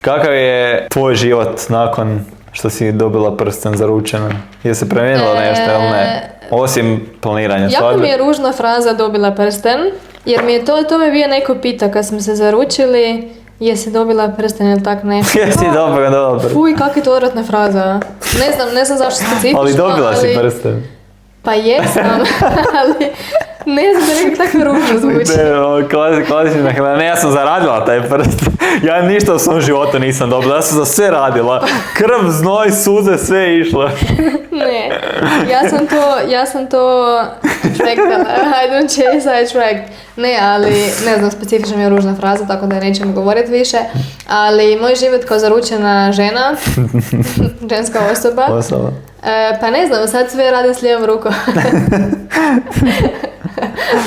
Kakav je tvoj život nakon što si dobila prsten za ručena? Je se promijenilo nešto ili ne? Osim planiranja svadbe. Jako mi je ružna fraza dobila prsten, jer mi je to me bio neko pita kad smo se zaručili, jesi dobila prsten ili tak nešto. Jesi dobila prsten. Fuj, kak je to odvratna fraza. Ne znam zašto specifično, ali dobila si prsten. Pa jesam, ali ne znam da nekako tako ružno zvuči. Ne, ja sam zaradila taj prsten. Ja ništa u svom životu nisam dobila, ja sam za sve radila. Krv, znoj, suze, sve je išlo. Ne, ja sam to traktala. I don't chase, I tracked. Ne, ali ne znam, specifično mi je ružna fraza, tako da nećemo govoriti više. Ali moj život kao zaručena žena, ženska osoba. Pa ne znam, sad sve radim s lijevom rukom.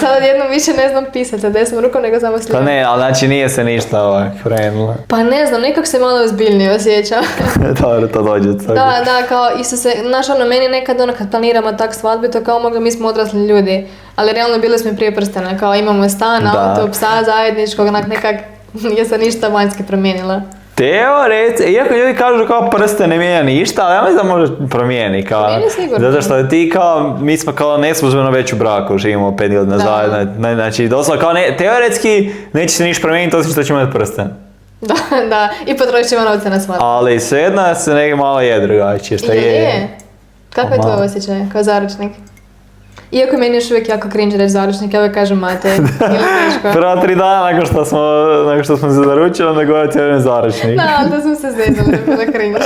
Sad odjednom više ne znam pisati sa desnom rukom nego samo s lijevom. Pa ne, ali znači nije se ništa ovak krenula. Pa ne znam, nekako se malo ozbiljnije osjećam. Dobro, to dođe. Da, kao isto se, znaš meni nekad kad planiramo tak svadbe, to kao mi smo odrasli ljudi, ali realno bili smo i prije prstena, kao imamo stan, auto, psa zajedničkog, nekak je se ništa vanjski promijenila. Teoretski, iako ljudi kažu kao prsten ne mijenja ništa, ali ja mislim da može promijeni. Promijeni sigurno. Zato što ti kao, mi smo kao neslužbeno već u braku, živimo 5 godina zajedno. Znači, doslovno kao teoretski neće se ništa promijeniti, osim što ćemo imati prsten. Da, i potrošit ćemo novce na svadbu. Ali svejedno se nekako malo je drugačije, što je. Kako je tvoj osjećaj kao zaručnik? Iako meni još uvijek jako cringe reći zaručnik, ja uvijek kažem mate, ili teško. Prva 3 dana nakon što smo se zaručili, onda govoriti jedan zaručnik. Da, onda smo se zezali, da je bilo cringe.